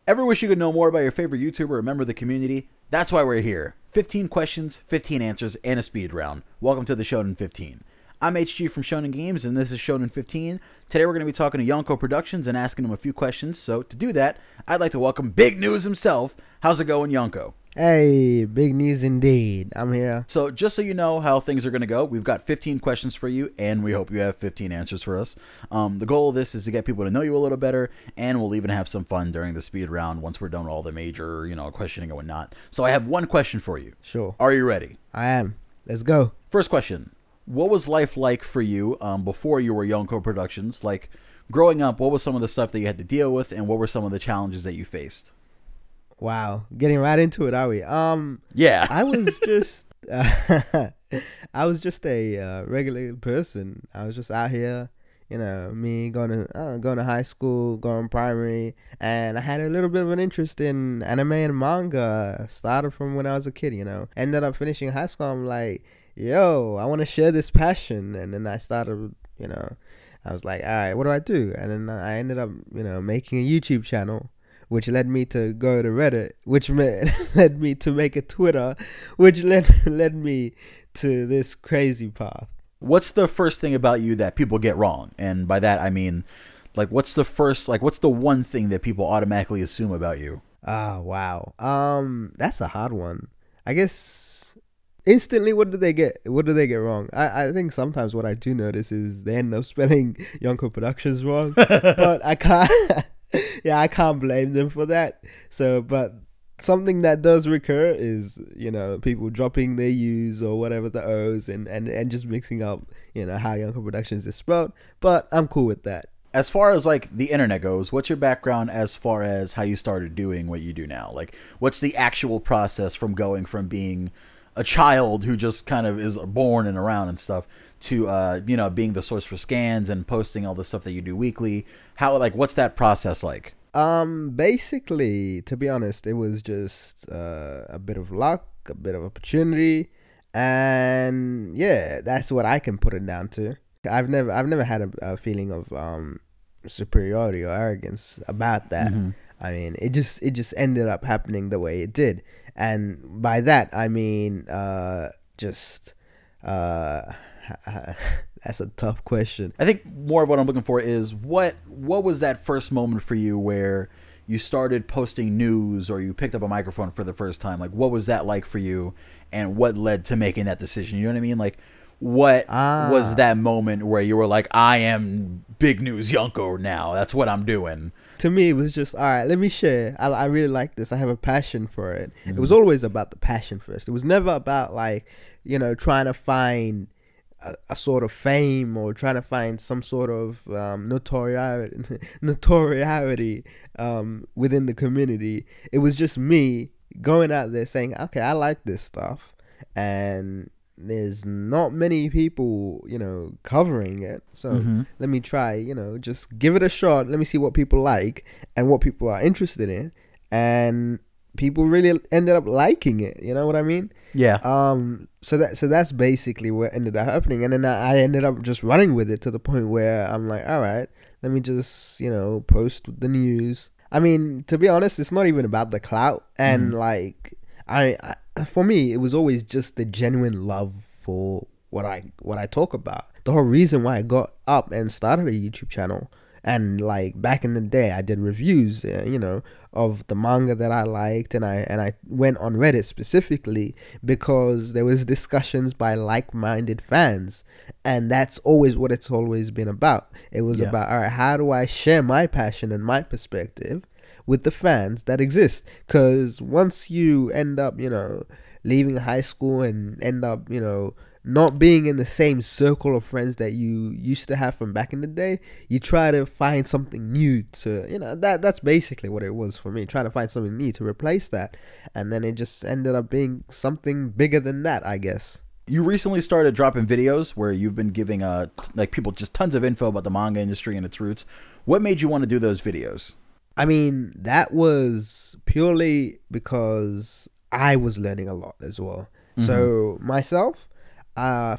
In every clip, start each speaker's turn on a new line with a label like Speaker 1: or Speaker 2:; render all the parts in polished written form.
Speaker 1: Ever wish you could know more about your favorite YouTuber or member of the community? That's why we're here. 15 questions, 15 answers, and a speed round. Welcome to the Shonen 15. I'm HG from Shonen Games, and this is Shonen 15. Today we're going to be talking to YonkouProductions and asking him a few questions. So to do that, I'd like to welcome Big News himself. How's it going, Yonko?
Speaker 2: Hey, big news indeed. I'm here.
Speaker 1: So just so you know how things are going to go, we've got 15 questions for you, and we hope you have 15 answers for us. The goal of this is to get people to know you a little better, and we'll even have some fun during the speed round once we're done with all the major, questioning and whatnot. So I have one question for you.
Speaker 2: Sure.
Speaker 1: Are you ready?
Speaker 2: I am. Let's go.
Speaker 1: First question. What was life like for you before you were Yonko Productions? Like, growing up, what was some of the stuff that you had to deal with, and what were some of the challenges that you faced?
Speaker 2: Wow. Getting right into it, are we?
Speaker 1: Yeah.
Speaker 2: I was just I was just a regular person. I was just out here, me going to high school, going primary, and I had a little bit of an interest in anime and manga. Started from when I was a kid, Ended up finishing high school. I'm like, yo, I want to share this passion. And then I started, I was like, all right, what do I do? And then I ended up, making a YouTube channel, which led me to go to Reddit, which led me to make a Twitter, which led me to this crazy path.
Speaker 1: What's the first thing about you that people get wrong? And by that, I mean, what's the one thing that people automatically assume about you?
Speaker 2: Wow. That's a hard one. I guess instantly, what do they get wrong? I think sometimes what I do notice is they end up spelling Yonko Productions wrong, but I can't. Yeah, I can't blame them for that. So, but something that does recur is, people dropping their U's or whatever, the O's, and just mixing up, how Yonko Productions is spelled. But I'm cool with that.
Speaker 1: As far as the internet goes, what's your background as far as how you started doing what you do now? What's the actual process from going from being a child who just kind of is born and around and stuff to being the source for scans and posting all the stuff that you do weekly? How what's that process like?
Speaker 2: Basically, to be honest, it was just a bit of luck, a bit of opportunity, and yeah, that's what I can put it down to. I've never had a feeling of superiority or arrogance about that. Mm-hmm. I mean, it just ended up happening the way it did, and by that I mean that's a tough question.
Speaker 1: I think more of what I'm looking for is what was that first moment for you where you started posting news or you picked up a microphone for the first time? What was that like for you, and what led to making that decision? You know what I mean? What was that moment where you were like, I am Big News Yonko now. That's what I'm doing.
Speaker 2: To me, it was just, all right, let me share. I really like this. I have a passion for it. Mm-hmm. It was always about the passion first. It was never about trying to find a sort of fame or trying to find some sort of notoriety within the community. It was just me going out there saying, okay, I like this stuff, and there's not many people covering it, so let me try, just give it a shot. Let me see what people like and what people are interested in, and people really ended up liking it. You know what I mean?
Speaker 1: Yeah.
Speaker 2: So that's basically what ended up happening, and then I ended up just running with it to the point where I'm like, all right, let me just post the news. I mean, to be honest, it's not even about the clout, and I for me, it was always just the genuine love for what I talk about. The whole reason why I got up and started a YouTube channel. And back in the day, I did reviews, of the manga that I liked, and I went on Reddit specifically because there was discussions by like-minded fans, and that's always what it's always been about. It was about, all right, how do I share my passion and my perspective with the fans that exist? Because once you end up, leaving high school and end up, not being in the same circle of friends that you used to have from back in the day, you try to find something new to, that's basically what it was for me, trying to find something new to replace that. And then it just ended up being something bigger than that, I guess.
Speaker 1: You recently started dropping videos where you've been giving people just tons of info about the manga industry and its roots. What made you want to do those videos?
Speaker 2: I mean, that was purely because I was learning a lot as well. Mm-hmm. So myself,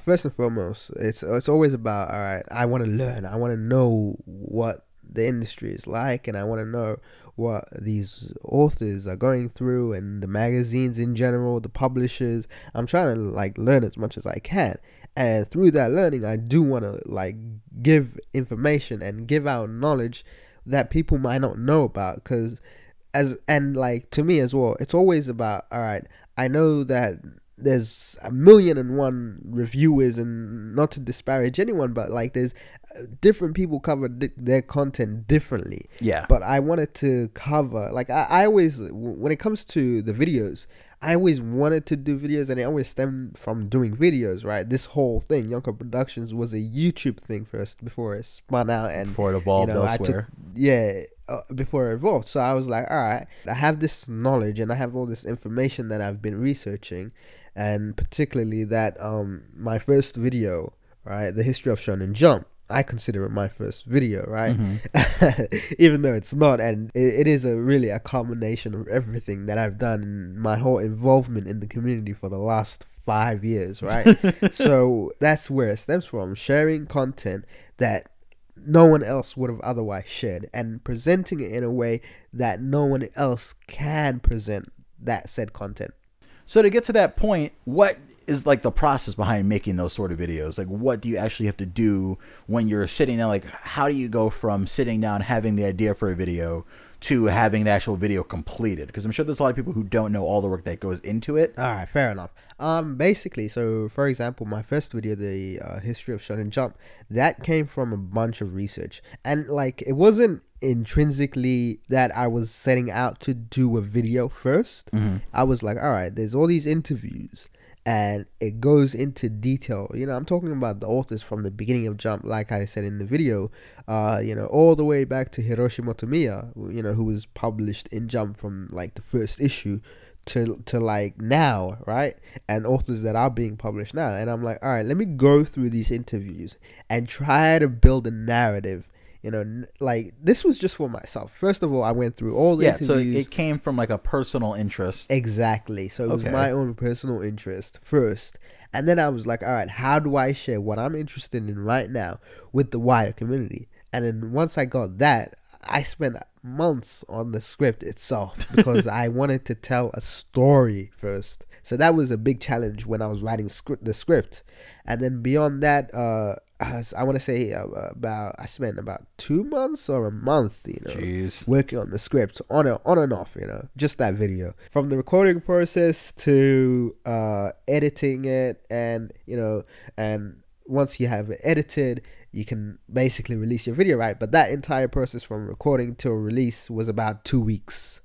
Speaker 2: first and foremost, it's always about, all right, I want to learn. I want to know what the industry is like, and I want to know what these authors are going through and the magazines in general, the publishers. I'm trying to like learn as much as I can. And through that learning, I do want to like give information and give out knowledge that people might not know about. Because and like to me as well, it's always about, all right, I know that there's 1,000,001 reviewers, and not to disparage anyone, but like there's different people cover their content differently.
Speaker 1: Yeah.
Speaker 2: But I wanted to cover, like I always, when it comes to the videos, I always wanted to do videos, and it always stemmed from doing videos, right? This whole thing, YonkouProductions, was a YouTube thing first before it spun out and
Speaker 1: before it evolved elsewhere.
Speaker 2: Before it evolved. So I was like, all right, I have this knowledge and I have all this information that I've been researching, and particularly that my first video, right, the history of Shonen Jump, I consider it my first video, right? Even though it's not, and it is really a combination of everything that I've done in my whole involvement in the community for the last 5 years, right? So that's where it stems from, sharing content that no one else would have otherwise shared, and presenting it in a way that no one else can present that said content.
Speaker 1: So to get to that point, what is like the process behind making those sort of videos? Like, what do you actually have to do when you're sitting down? Like, how do you go from sitting down, having the idea for a video, to having the actual video completed? Because I'm sure there's a lot of people who don't know all the work that goes into it.
Speaker 2: All right, fair enough. Basically, so for example, my first video, the history of Shonen Jump, that came from a bunch of research, and like it wasn't intrinsically that I was setting out to do a video first. I was like, all right, there's all these interviews, and it goes into detail. You know, I'm talking about the authors from the beginning of Jump, like I said in the video, you know, all the way back to Hiroshi Motomiya, you know, who was published in Jump from like the first issue to like now, right? And authors that are being published now. And I'm like, all right, let me go through these interviews and try to build a narrative. You know, like this was just for myself. First of all, I went through all the interviews.
Speaker 1: So it came from like a personal interest.
Speaker 2: Exactly. So it was my own personal interest first. And then I was like, all right, how do I share what I'm interested in right now with the wider community? And then once I got that, I spent months on the script itself because I wanted to tell a story first. So that was a big challenge when I was writing the script. And then beyond that, I want to say I spent about 2 months or a month, you know, working on the script on and off, you know, just that video. From the recording process to editing it, and, you know, and once you have it edited, you can basically release your video, right? But that entire process from recording to release was about 2 weeks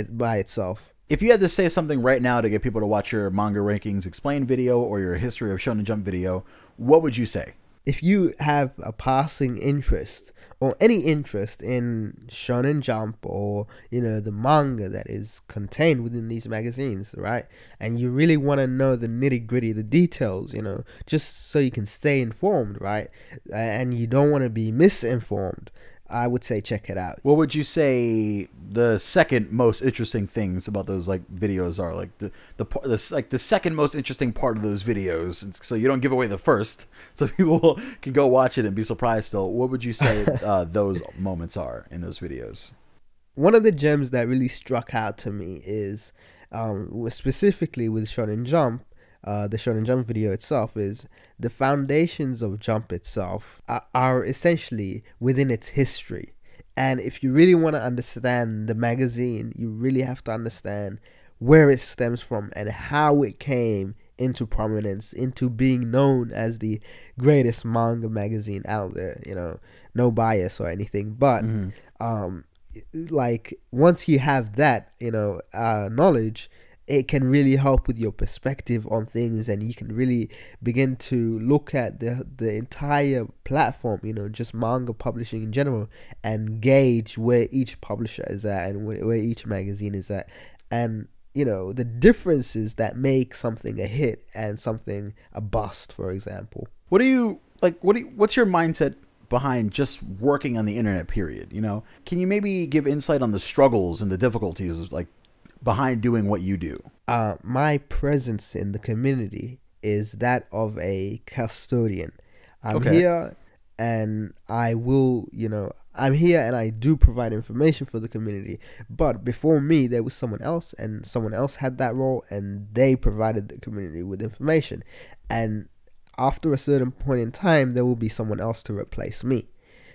Speaker 2: by itself.
Speaker 1: If you had to say something right now to get people to watch your Manga Rankings Explained video or your History of Shonen Jump video, what would you say?
Speaker 2: If you have a passing interest or any interest in Shonen Jump, or, you know, the manga that is contained within these magazines, right? And you really want to know the nitty-gritty, the details, you know, just so you can stay informed, right? And you don't want to be misinformed, I would say check it out.
Speaker 1: What would you say the second most interesting things about those like videos are? Like the second most interesting part of those videos, so you don't give away the first, so people can go watch it and be surprised still. What would you say those moments are in those videos?
Speaker 2: One of the gems that really struck out to me is specifically with Shonen Jump, the Shonen Jump video itself, is the foundations of Jump itself are essentially within its history. And if you really want to understand the magazine, you really have to understand where it stems from and how it came into prominence, into being known as the greatest manga magazine out there. You know, no bias or anything, but like once you have that, you know, knowledge, it can really help with your perspective on things, and you can really begin to look at the entire platform, you know, just manga publishing in general, and gauge where each publisher is at and where each magazine is at, and, you know, the differences that make something a hit and something a bust, for example.
Speaker 1: What's your mindset behind just working on the internet, period? You know, can you maybe give insight on the struggles and the difficulties of like behind doing what you do?
Speaker 2: My presence in the community is that of a custodian. I'm here, and I will, you know, I'm here and I do provide information for the community. But before me, there was someone else, and someone else had that role, and they provided the community with information. And after a certain point in time, there will be someone else to replace me.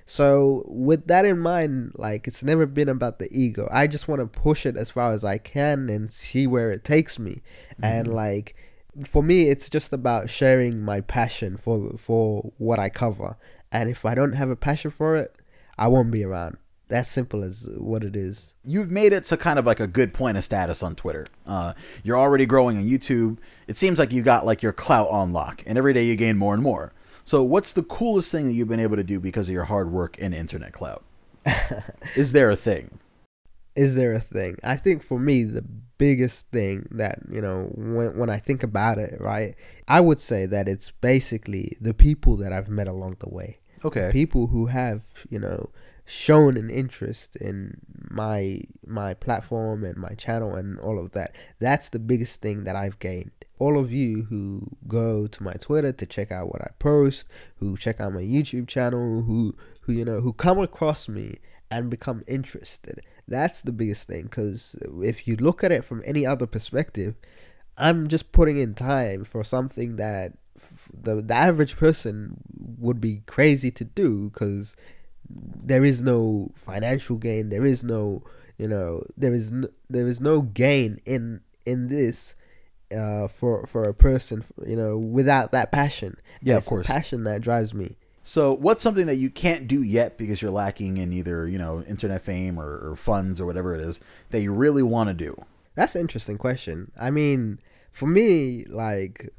Speaker 2: So with that in mind, like, it's never been about the ego. I just want to push it as far as I can and see where it takes me. And like, for me, it's just about sharing my passion for what I cover. And if I don't have a passion for it, I won't be around. That's simple as what it is.
Speaker 1: You've made it to kind of like a good point of status on Twitter. You're already growing on YouTube. It seems like you got like your clout on lock, and every day you gain more and more. So what's the coolest thing that you've been able to do because of your hard work and internet clout? Is there a thing?
Speaker 2: Is there a thing? I think for me, the biggest thing that, you know, when I think about it, right, I would say that it's basically the people that I've met along the way.
Speaker 1: Okay.
Speaker 2: People who have, you know, shown an interest in my platform and my channel and all of that. That's the biggest thing that I've gained. All of you who go to my Twitter to check out what I post, who check out my YouTube channel, who you know, who come across me and become interested. That's the biggest thing, because if you look at it from any other perspective, I'm just putting in time for something that the average person would be crazy to do, because there is no financial gain, there is no, you know, there is no gain in this for a person, you know, without that passion.
Speaker 1: Yeah,
Speaker 2: it's
Speaker 1: of course.
Speaker 2: The passion that drives me.
Speaker 1: So what's something that you can't do yet because you're lacking in either, you know, internet fame or funds or whatever it is that you really want to do?
Speaker 2: That's an interesting question. I mean, for me, like,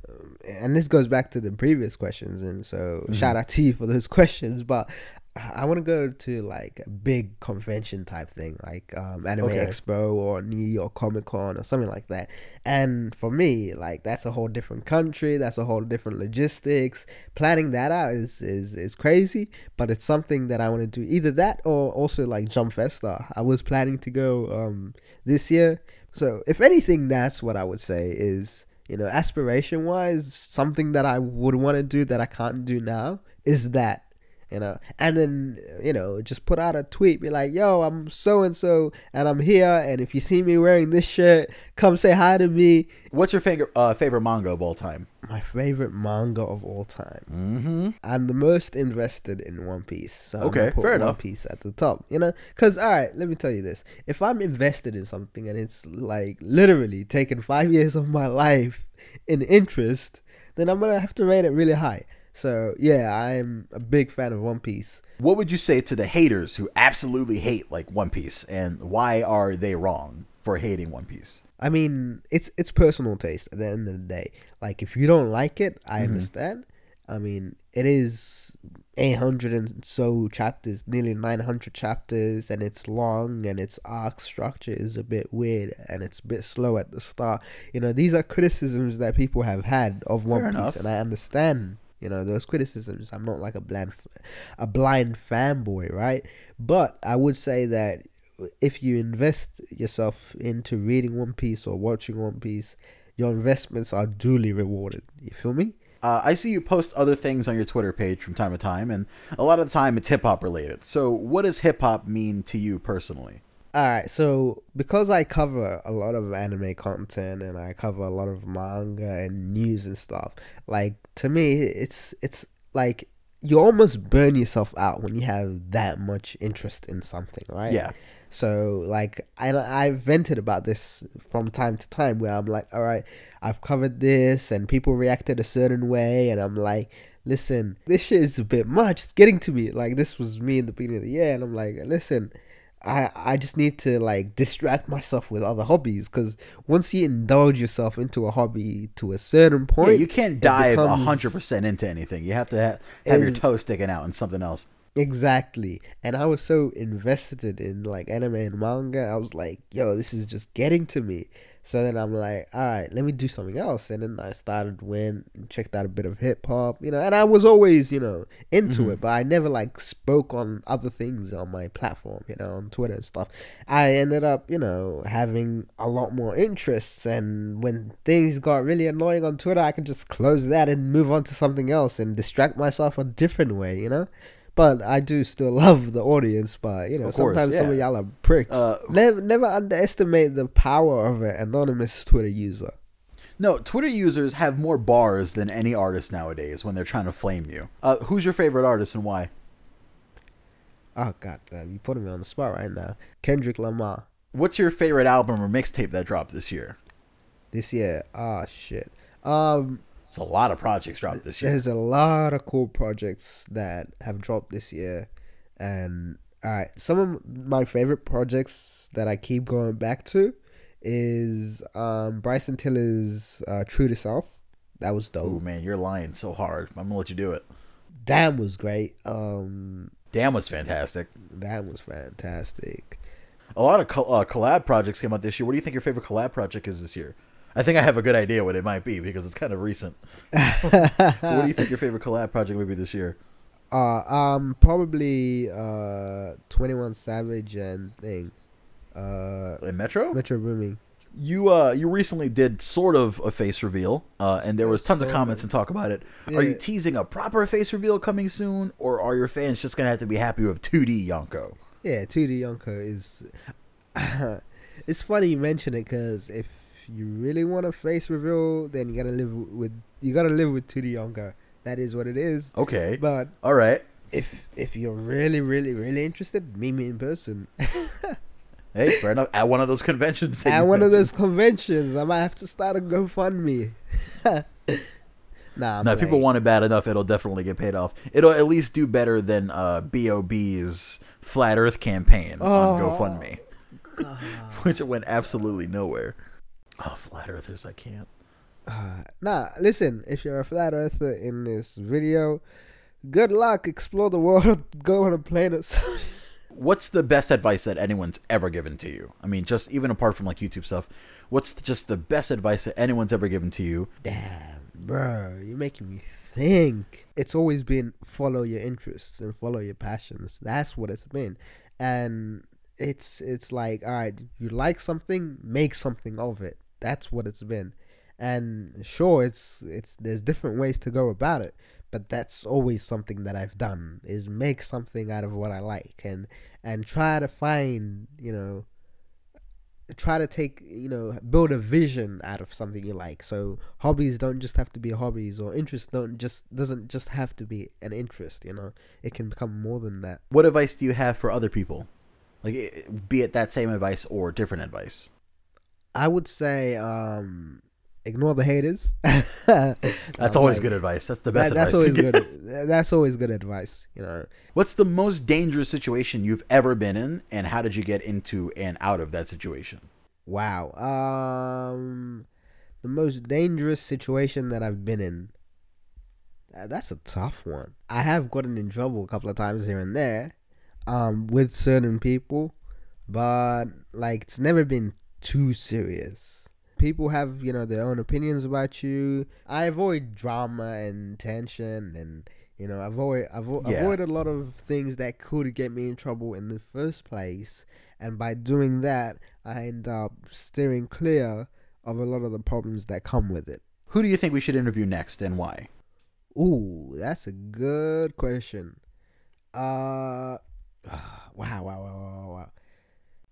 Speaker 2: and this goes back to the previous questions, and so shout out to you for those questions, but I want to go to like a big convention type thing, like Anime Expo or New York Comic Con or something like that. And for me, like, that's a whole different country, that's a whole different logistics. Planning that out is crazy, but it's something that I want to do. Either that or also like Jump Festa. I was planning to go this year. So if anything, that's what I would say is, you know, aspiration wise, something that I would want to do that I can't do now is that. You know, and then, you know, just put out a tweet, be like, yo, I'm so and so, and I'm here, and if you see me wearing this shirt, come say hi to me.
Speaker 1: What's your favorite manga of all time?
Speaker 2: My favorite manga of all time. I'm the most invested in One Piece, so I'm gonna put One Piece at the top. You know, because all right, let me tell you this: if I'm invested in something and it's like literally taken 5 years of my life in interest, then I'm gonna have to rate it really high. So yeah, I'm a big fan of One Piece.
Speaker 1: What would you say to the haters who absolutely hate like One Piece, and why are they wrong for hating One Piece?
Speaker 2: I mean, it's personal taste at the end of the day. Like, if you don't like it, I understand. I mean, it is 800 and so chapters, nearly 900 chapters, and it's long, and its arc structure is a bit weird, and it's a bit slow at the start. You know, these are criticisms that people have had of One Piece, and I understand, you know, those criticisms. I'm not like a blind fanboy, right? But I would say that if you invest yourself into reading One Piece or watching One Piece, your investments are duly rewarded. You feel me?
Speaker 1: I see you post other things on your Twitter page from time to time, and a lot of the time it's hip-hop related. So what does hip-hop mean to you personally?
Speaker 2: Alright, so because I cover a lot of anime content and I cover a lot of manga and news and stuff, like, to me, it's like you almost burn yourself out when you have that much interest in something, right?
Speaker 1: Yeah.
Speaker 2: So, like, I've vented about this from time to time where I'm like, all right, I've covered this and people reacted a certain way, and I'm like, listen, this shit is a bit much. It's getting to me. Like, this was me in the beginning of the year, and I'm like, listen, I just need to, like, distract myself with other hobbies, because once you indulge yourself into a hobby to a certain point,
Speaker 1: yeah, you can't dive 100% into anything. You have to have your toe sticking out in something else.
Speaker 2: Exactly. And I was so invested in like anime and manga, I was like, yo, this is just getting to me. So then I'm like, all right, let me do something else. And then I went and checked out a bit of hip hop, you know, and I was always, you know, into it, but I never like spoke on other things on my platform, you know, on Twitter and stuff. I ended up, you know, having a lot more interests, and when things got really annoying on Twitter, I could just close that and move on to something else and distract myself a different way, you know. But I do still love the audience. But you know,
Speaker 1: Of course,
Speaker 2: sometimes some of
Speaker 1: yeah.
Speaker 2: y'all are pricks. Never underestimate the power of an anonymous Twitter user.
Speaker 1: No, Twitter users have more bars than any artist nowadays when they're trying to flame you. Who's your favorite artist and why?
Speaker 2: Oh god damn, you putting me on the spot right now. Kendrick Lamar.
Speaker 1: What's your favorite album or mixtape that dropped this year?
Speaker 2: This year, oh shit.
Speaker 1: It's a lot of projects dropped this year.
Speaker 2: There's a lot of cool projects that have dropped this year, and all right, some of my favorite projects that I keep going back to is Bryson Tiller's True to Self. That was dope.
Speaker 1: Oh man, you're lying so hard. I'm gonna let you do it.
Speaker 2: Damn was great.
Speaker 1: Damn was fantastic.
Speaker 2: That was fantastic.
Speaker 1: A lot of collab projects came out this year. What do you think your favorite collab project is this year? I think I have a good idea what it might be because it's kind of recent. What do you think your favorite collab project would be this year?
Speaker 2: Probably 21 Savage and thing.
Speaker 1: In Metro
Speaker 2: Booming.
Speaker 1: You recently did sort of a face reveal, and there was tons of comments and talk about it. Yeah. Are you teasing a proper face reveal coming soon, or are your fans just gonna have to be happy with 2D Yonko?
Speaker 2: Yeah, 2D Yonko is. It's funny you mention it because if you really want a face reveal, then you gotta live with 2D Yonko. That is what it is.
Speaker 1: Okay,
Speaker 2: but
Speaker 1: all right.
Speaker 2: If you're really interested, meet me in person.
Speaker 1: Hey, fair enough. At one of those conventions.
Speaker 2: At one of those conventions, I might have to start a GoFundMe.
Speaker 1: Nah, if people want it bad enough, it'll definitely get paid off. It'll at least do better than BOB's Flat Earth campaign on GoFundMe, which went absolutely nowhere. Oh, Flat Earthers, I can't.
Speaker 2: Nah, listen, if you're a Flat Earther in this video, good luck. Explore the world. Go on a plane or something.
Speaker 1: What's the best advice that anyone's ever given to you? I mean, just even apart from like YouTube stuff, what's just the best advice that anyone's ever given to you?
Speaker 2: Damn, bro, you're making me think. It's always been follow your interests and follow your passions. That's what it's been. And it's like, all right, you like something, make something of it. That's what it's been. And sure, it's there's different ways to go about it. But that's always something that I've done, is make something out of what I like and try to find, try to take, build a vision out of something you like. So hobbies don't just have to be hobbies, or interests doesn't just have to be an interest, It can become more than that.
Speaker 1: What advice do you have for other people? Like, be it that same advice or different advice?
Speaker 2: I would say, ignore the haters.
Speaker 1: That's always good advice. That's the best advice.
Speaker 2: That's always good. That's always good advice.
Speaker 1: What's the most dangerous situation you've ever been in, and how did you get into and out of that situation?
Speaker 2: Wow. The most dangerous situation that I've been in. That's a tough one. I have gotten in trouble a couple of times here and there, with certain people, but like it's never been too serious. People have, their own opinions about you. I avoid drama and tension, and avoid a lot of things that could get me in trouble in the first place. And by doing that, I end up steering clear of a lot of the problems that come with it.
Speaker 1: Who do you think we should interview next, and why?
Speaker 2: Ooh, that's a good question. Wow.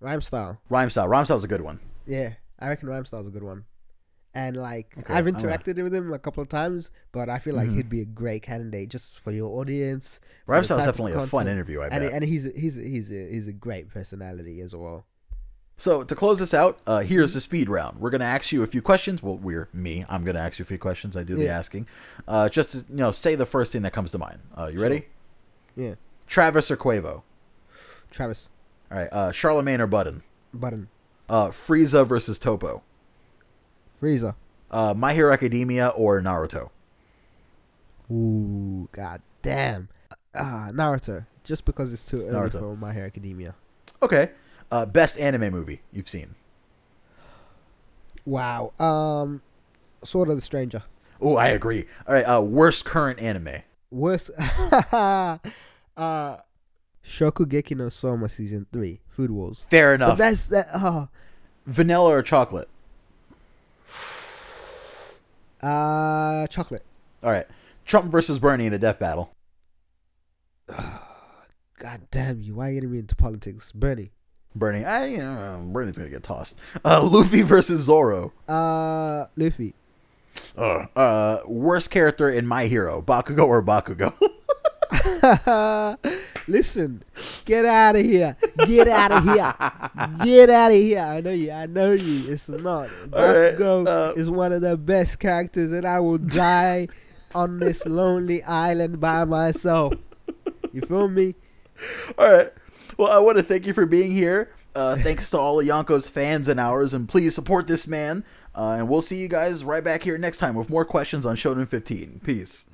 Speaker 1: Rhymestyle is a good one.
Speaker 2: Yeah. I reckon Rhymestyle's a good one. And like, okay, I've interacted with him a couple of times, but I feel like he'd be a great candidate just for your audience.
Speaker 1: Rhymestyle's definitely a fun interview, I bet.
Speaker 2: And he's a great personality as well.
Speaker 1: So to close this out, here's the speed round. We're gonna ask you a few questions. Well, I'm gonna ask you a few questions. I do the asking. Just to say the first thing that comes to mind. You ready?
Speaker 2: Yeah.
Speaker 1: Travis or Quavo?
Speaker 2: Travis.
Speaker 1: All right. Charlemagne or Button?
Speaker 2: Button.
Speaker 1: Frieza versus Topo.
Speaker 2: Frieza.
Speaker 1: My Hero Academia or Naruto.
Speaker 2: Ooh, god damn. Naruto. Just because it's too early for My Hero Academia.
Speaker 1: Okay. Best anime movie you've seen.
Speaker 2: Wow. Sword of the Stranger.
Speaker 1: Oh, I agree. All right. Worst current anime.
Speaker 2: Worst. Shokugeki no Soma Season 3. Food Wars.
Speaker 1: Fair enough.
Speaker 2: But that's that.
Speaker 1: Vanilla or chocolate?
Speaker 2: Chocolate.
Speaker 1: All right. Trump versus Bernie in a death battle.
Speaker 2: God damn you! Why are you getting me into politics, Bernie?
Speaker 1: Bernie, Bernie's gonna get tossed. Luffy versus Zoro.
Speaker 2: Luffy.
Speaker 1: Worst character in My Hero, Bakugo or Bakugo?
Speaker 2: Listen, get out of here. Get out of here. Get out of here. I know you. It's not. Bakugo is one of the best characters, and I will die on this lonely island by myself. You feel me?
Speaker 1: All right. Well, I want to thank you for being here. Thanks to all of Yonkou's fans and ours, and please support this man. And we'll see you guys right back here next time with more questions on Shonen 15. Peace.